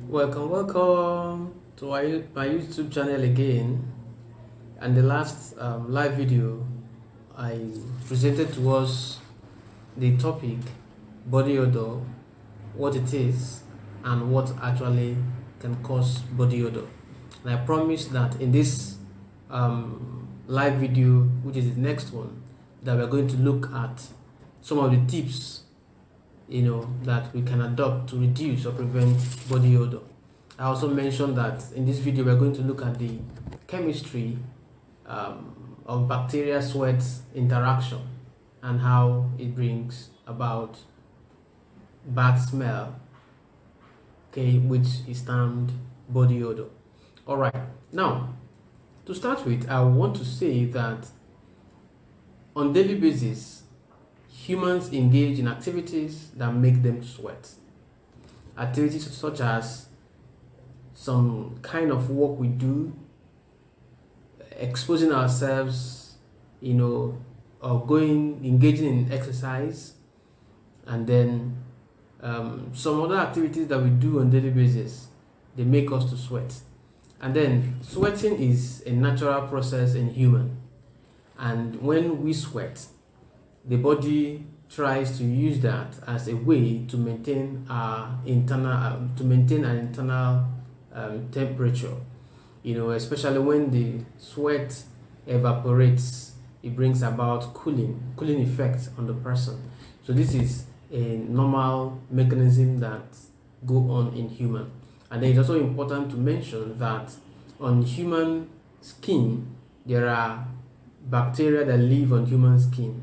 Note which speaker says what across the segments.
Speaker 1: Welcome to my YouTube channel again. And the last live video, I presented to us the topic body odor, what it is, and what actually can cause body odor. And I promise that in this live video, which is the next one, that we're going to look at some of the tips that we can adopt to reduce or prevent body odor. I also mentioned that in this video we're going to look at the chemistry of bacteria sweat interaction and how it brings about bad smell, okay, which is termed body odor. All right, now to start with, I want to say that on daily basis humans engage in activities that make them sweat. Activities such as some kind of work we do, exposing ourselves, or engaging in exercise, and then some other activities that we do on daily basis, they make us to sweat. And then sweating is a natural process in human, and when we sweat, the body tries to use that as a way to maintain our internal temperature. Especially when the sweat evaporates, it brings about cooling effects on the person. So this is a normal mechanism that go on in human. And then it's also important to mention that on human skin there are bacteria that live on human skin.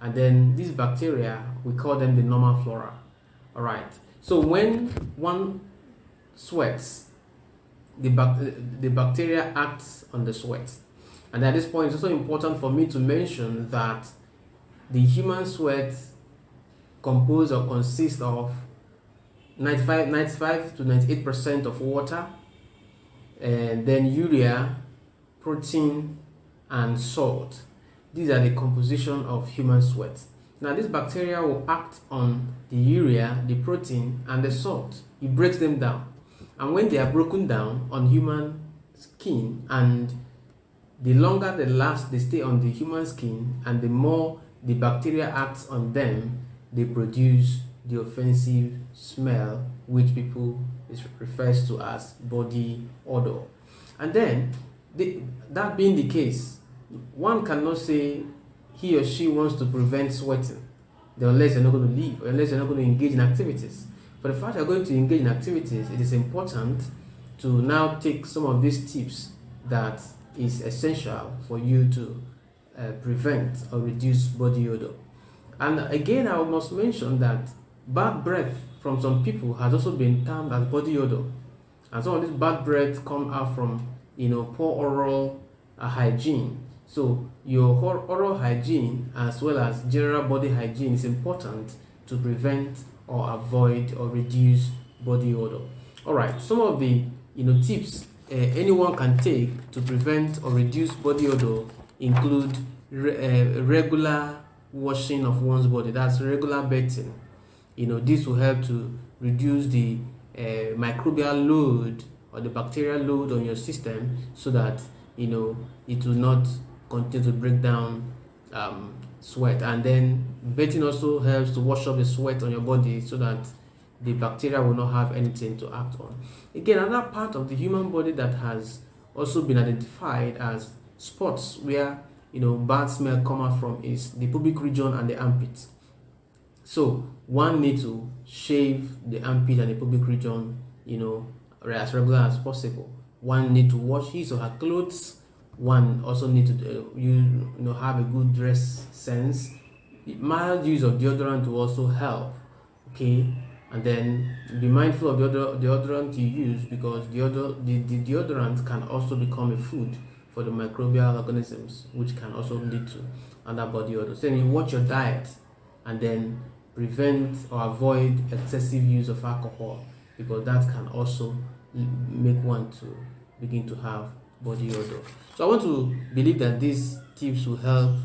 Speaker 1: And then these bacteria, we call them the normal flora. All right. So when one sweats, the bacteria acts on the sweat. And at this point, it's also important for me to mention that the human sweat consists of 95 to 98% of water, and then urea, protein, and salt. These are the composition of human sweat. Now, this bacteria will act on the urea, the protein, and the salt. It breaks them down. And when they are broken down on human skin, and the longer they stay on the human skin, and the more the bacteria acts on them, they produce the offensive smell, which people refers to as body odor. And then, that being the case, one cannot say he or she wants to prevent sweating unless you're not going to leave, or unless you're not going to engage in activities. For the fact you're going to engage in activities, it is important to now take some of these tips that is essential for you to prevent or reduce body odor. And again, I must mention that bad breath from some people has also been termed as body odor. And some of this bad breath come out from poor oral hygiene. So your oral hygiene as well as general body hygiene is important to prevent or avoid or reduce body odor. All right, some of the tips anyone can take to prevent or reduce body odor include regular washing of one's body. That's regular bathing. This will help to reduce the microbial load or the bacterial load on your system, so that it will not continue to break down sweat. And then bathing also helps to wash off the sweat on your body, so that the bacteria will not have anything to act on. Again, another part of the human body that has also been identified as spots where bad smell come out from is the pubic region and the armpits. So one needs to shave the armpit and the pubic region as regular as possible. One need to wash his or her clothes. One also need to have a good dress sense. Mild use of deodorant will also help, okay? And then be mindful of the deodorant you use, because the deodorant can also become a food for the microbial organisms, which can also lead to other body odor. So then you watch your diet, and then prevent or avoid excessive use of alcohol, because that can also make one to begin to have body odor. So I want to believe that these tips will help